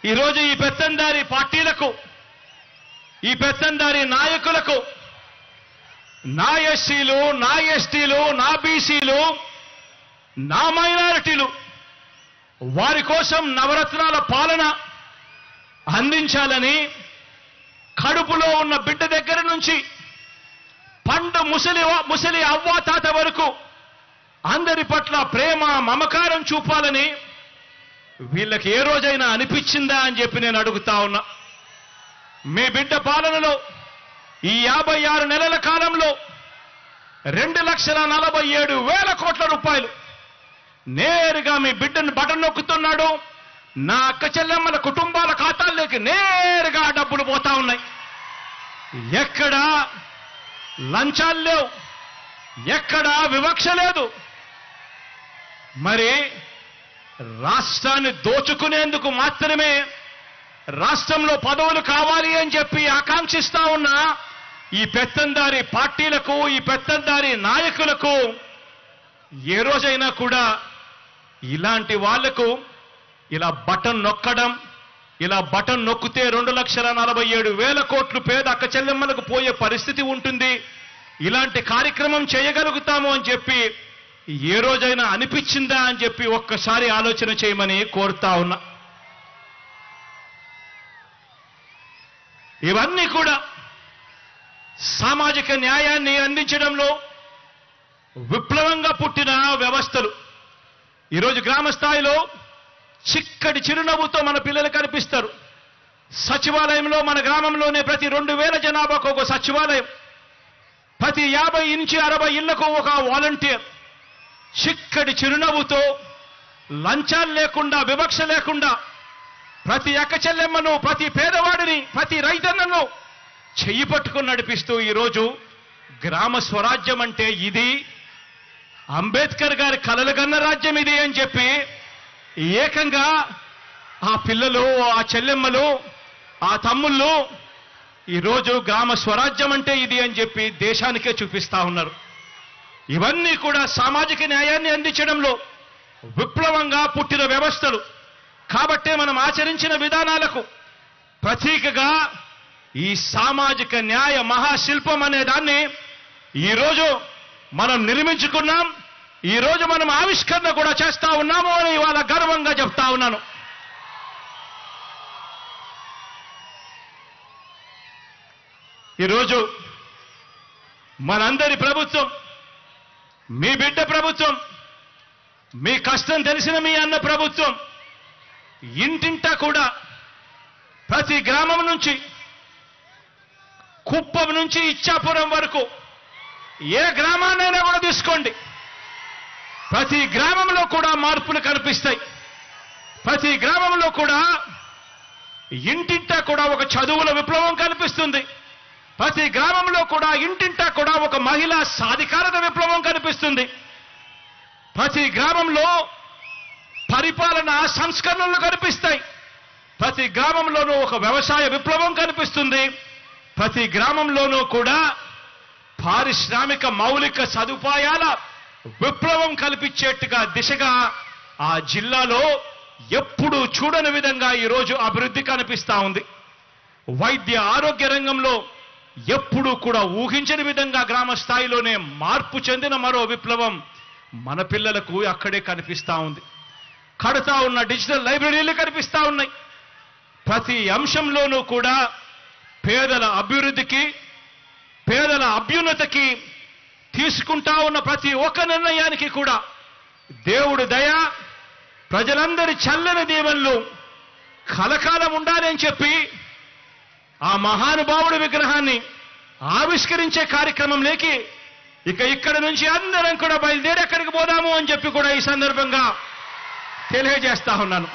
ఈరోజు ఈ పెత్తందారి పార్టీలకు, ఈ పెత్తందారి నాయకులకు నా ఎస్సీలు, నా ఎస్టీలు, నా బీసీలు, నా మైనారిటీలు వారి కోసం నవరత్నాల పాలన అందించాలని కడుపులో ఉన్న బిడ్డ దగ్గర నుంచి పండు ముసలి అవ్వ తాత వరకు అందరి పట్ల ప్రేమ మమకారం చూపాలని వీళ్ళకి ఏ రోజైనా అనిపించిందా అని చెప్పి నేను అడుగుతా ఉన్నా. మీ బిడ్డ పాలనలో ఈ 56 నెలల కాలంలో 2,47,000 కోట్ల రూపాయలు నేరుగా మీ బిడ్డను బటన్ నొక్కుతున్నాడు. నా అక్క చెల్లెమ్మల కుటుంబాల ఖాతాల్లోకి నేరుగా డబ్బులు పోతా ఉన్నాయి. ఎక్కడా లంచాలు లేవు, ఎక్కడా వివక్ష లేదు. మరి రాష్ట్రాన్ని దోచుకునేందుకు మాత్రమే రాష్ట్రంలో పదవులు కావాలి అని చెప్పి ఆకాంక్షిస్తా ఉన్న ఈ పెత్తందారి పార్టీలకు, ఈ పెత్తందారి నాయకులకు ఏ రోజైనా కూడా ఇలాంటి వాళ్లకు ఇలా బటన్ నొక్కడం, ఇలా బటన్ నొక్కితే 2,47,000 కోట్లు పేద అక్క చెల్లెమ్మలకు పోయే పరిస్థితి ఉంటుంది, ఇలాంటి కార్యక్రమం చేయగలుగుతాము అని చెప్పి ఏ రోజైనా అనిపించిందా అని చెప్పి ఒక్కసారి ఆలోచన చేయమని కోరుతా ఉన్నా. ఇవన్నీ కూడా సామాజిక న్యాయాన్ని అందించడంలో విప్లవంగా పుట్టిన వ్యవస్థలు. ఈరోజు గ్రామ స్థాయిలో చిక్కటి చిరునవ్వుతో మన పిల్లలు కనిపిస్తారు. సచివాలయంలో మన గ్రామంలోనే ప్రతి 2,000 జనాభాకు ఒక సచివాలయం, ప్రతి 50 నుంచి 60 ఇళ్లకు ఒక వాలంటీర్. చిక్కటి చిరునవ్వుతో, లంచాలు లేకుండా, వివక్ష లేకుండా ప్రతి అక్క చెల్లెమ్మను, ప్రతి పేదవాడిని, ప్రతి రైతన్నను చెయ్యి పట్టుకుని నడిపిస్తూ ఈరోజు గ్రామ స్వరాజ్యం అంటే ఇది, అంబేద్కర్ గారి కలలుగన్న రాజ్యం ఇది అని చెప్పి ఏకంగా ఆ పిల్లలు, ఆ చెల్లెమ్మలు, ఆ తమ్ముళ్ళు ఈరోజు గ్రామ స్వరాజ్యం అంటే ఇది అని చెప్పి దేశానికే చూపిస్తా ఉన్నారు. ఇవన్నీ కూడా సామాజిక న్యాయాన్ని అందించడంలో విప్లవంగా పుట్టిన వ్యవస్థలు. కాబట్టే మనం ఆచరించిన విధానాలకు ప్రతీకగా ఈ సామాజిక న్యాయ మహాశిల్పం అనే దాన్ని ఈరోజు మనం నిర్మించుకున్నాం. ఈరోజు మనం ఆవిష్కరణ కూడా చేస్తా ఉన్నాము అని ఇవాళ గర్వంగా చెప్తా ఉన్నాను. ఈరోజు మనందరి ప్రభుత్వం, మీ బిడ్డ ప్రభుత్వం, మీ కష్టం తెలిసిన మీ అన్న ప్రభుత్వం ఇంటింటా కూడా ప్రతి గ్రామం నుంచి, కుప్పం నుంచి ఇచ్చాపురం వరకు ఏ గ్రామాన్నైనా కూడా తీసుకోండి, ప్రతి గ్రామంలో కూడా మార్పులు కనిపిస్తాయి. ప్రతి గ్రామంలో కూడా ఇంటింటా కూడా ఒక చదువుల విప్లవం కనిపిస్తుంది. ప్రతి గ్రామంలో కూడా ఇంటింటా కూడా ఒక మహిళా సాధికారత విప్లవం కనిపిస్తుంది. ప్రతి గ్రామంలో పరిపాలన సంస్కరణలు కనిపిస్తాయి. ప్రతి గ్రామంలోనూ ఒక వ్యవసాయ విప్లవం కనిపిస్తుంది. ప్రతి గ్రామంలోనూ కూడా పారిశ్రామిక మౌలిక సదుపాయాల విప్లవం కల్పించేట్టుగా దిశగా ఆ జిల్లాలో ఎప్పుడూ చూడని విధంగా ఈరోజు అభివృద్ధి కనిపిస్తా ఉంది. వైద్య ఆరోగ్య రంగంలో ఎప్పుడూ కూడా ఊహించని విధంగా గ్రామ స్థాయిలోనే మార్పు చెందిన మరో విప్లవం మన పిల్లలకు అక్కడే కనిపిస్తా ఉంది. కడతా ఉన్న డిజిటల్ లైబ్రరీలు కనిపిస్తా ఉన్నాయి. ప్రతి అంశంలోనూ కూడా పేదల అభివృద్ధికి, పేదల అభ్యున్నతికి తీసుకుంటా ఉన్న ప్రతి ఒక్క నిర్ణయానికి కూడా దేవుడి దయ, ప్రజలందరి చల్లని దీవెనలు కలకాలం ఉండాలని చెప్పి ఆ మహానుభావుడి విగ్రహాన్ని ఆవిష్కరించే కార్యక్రమంలోకి ఇక్కడ నుంచి అందరం కూడా బయలుదేరి ఎక్కడికి పోదాము అని చెప్పి కూడా ఈ సందర్భంగా తెలియజేస్తా ఉన్నాను.